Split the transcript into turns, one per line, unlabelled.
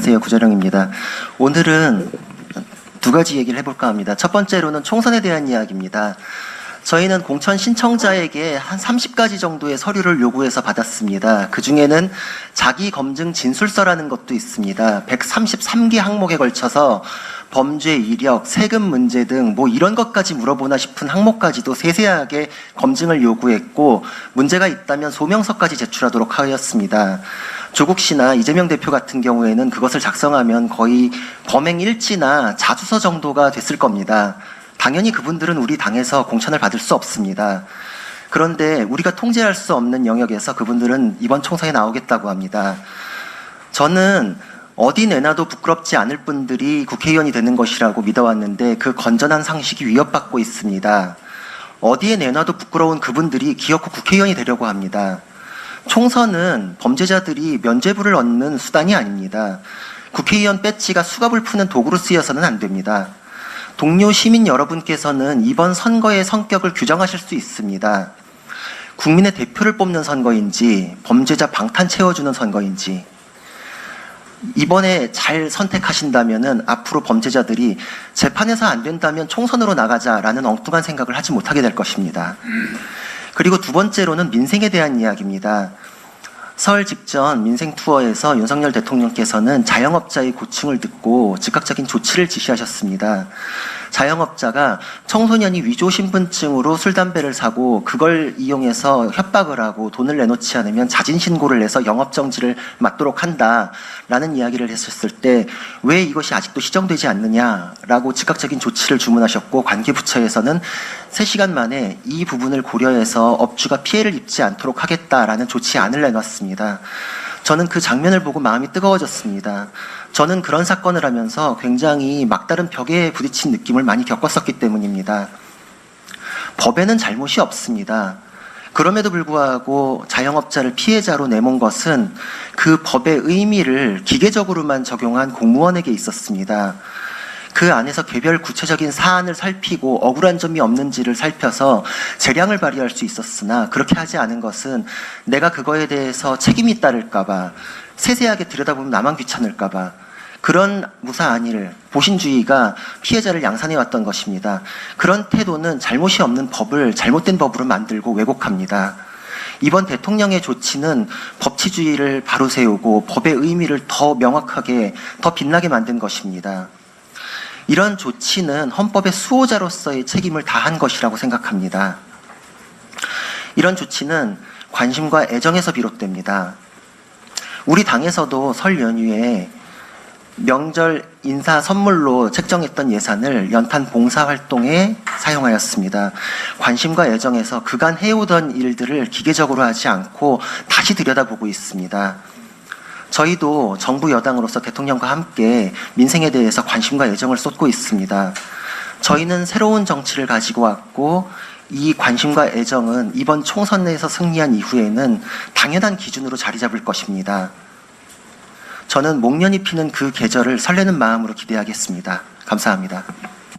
안녕하세요. 구자령입니다. 오늘은 두 가지 얘기를 해볼까 합니다. 첫 번째로는 총선에 대한 이야기입니다. 저희는 공천 신청자에게 한 30가지 정도의 서류를 요구해서 받았습니다. 그 중에는 자기 검증 진술서라는 것도 있습니다. 133개 항목에 걸쳐서 범죄 이력, 세금 문제 등 뭐 이런 것까지 물어보나 싶은 항목까지도 세세하게 검증을 요구했고, 문제가 있다면 소명서까지 제출하도록 하였습니다. 조국 씨나 이재명 대표 같은 경우에는 그것을 작성하면 거의 범행 일지나 자수서 정도가 됐을 겁니다. 당연히 그분들은 우리 당에서 공천을 받을 수 없습니다. 그런데 우리가 통제할 수 없는 영역에서 그분들은 이번 총선에 나오겠다고 합니다. 저는 어디 내놔도 부끄럽지 않을 분들이 국회의원이 되는 것이라고 믿어왔는데 그 건전한 상식이 위협받고 있습니다. 어디에 내놔도 부끄러운 그분들이 기어코 국회의원이 되려고 합니다. 총선은 범죄자들이 면죄부를 얻는 수단이 아닙니다. 국회의원 배지가 수갑을 푸는 도구로 쓰여서는 안 됩니다. 동료 시민 여러분께서는 이번 선거의 성격을 규정하실 수 있습니다. 국민의 대표를 뽑는 선거인지 범죄자 방탄 채워주는 선거인지, 이번에 잘 선택하신다면은 앞으로 범죄자들이 재판에서 안 된다면 총선으로 나가자라는 엉뚱한 생각을 하지 못하게 될 것입니다. 그리고 두 번째로는 민생에 대한 이야기입니다. 설 직전 민생 투어에서 윤석열 대통령께서는 자영업자의 고충을 듣고 즉각적인 조치를 지시하셨습니다. 자영업자가 청소년이 위조 신분증으로 술, 담배를 사고 그걸 이용해서 협박을 하고 돈을 내놓지 않으면 자진신고를 해서 영업정지를 맞도록 한다라는 이야기를 했었을 때 왜 이것이 아직도 시정되지 않느냐라고 즉각적인 조치를 주문하셨고, 관계부처에서는 3시간 만에 이 부분을 고려해서 업주가 피해를 입지 않도록 하겠다라는 조치안을 내놨습니다. 저는 그 장면을 보고 마음이 뜨거워졌습니다. 저는 그런 사건을 하면서 굉장히 막다른 벽에 부딪힌 느낌을 많이 겪었었기 때문입니다. 법에는 잘못이 없습니다. 그럼에도 불구하고 자영업자를 피해자로 내몬 것은 그 법의 의미를 기계적으로만 적용한 공무원에게 있었습니다. 그 안에서 개별 구체적인 사안을 살피고 억울한 점이 없는지를 살펴서 재량을 발휘할 수 있었으나, 그렇게 하지 않은 것은 내가 그거에 대해서 책임이 따를까봐, 세세하게 들여다보면 나만 귀찮을까봐 그런 무사한 일, 보신주의가 피해자를 양산해왔던 것입니다. 그런 태도는 잘못이 없는 법을 잘못된 법으로 만들고 왜곡합니다. 이번 대통령의 조치는 법치주의를 바로 세우고 법의 의미를 더 명확하게, 더 빛나게 만든 것입니다. 이런 조치는 헌법의 수호자로서의 책임을 다한 것이라고 생각합니다. 이런 조치는 관심과 애정에서 비롯됩니다. 우리 당에서도 설 연휴에 명절 인사 선물로 책정했던 예산을 연탄 봉사활동에 사용하였습니다. 관심과 애정에서 그간 해오던 일들을 기계적으로 하지 않고 다시 들여다보고 있습니다. 저희도 정부 여당으로서 대통령과 함께 민생에 대해서 관심과 애정을 쏟고 있습니다. 저희는 새로운 정치를 가지고 왔고, 이 관심과 애정은 이번 총선에서 승리한 이후에는 당연한 기준으로 자리 잡을 것입니다. 저는 목련이 피는 그 계절을 설레는 마음으로 기대하겠습니다. 감사합니다.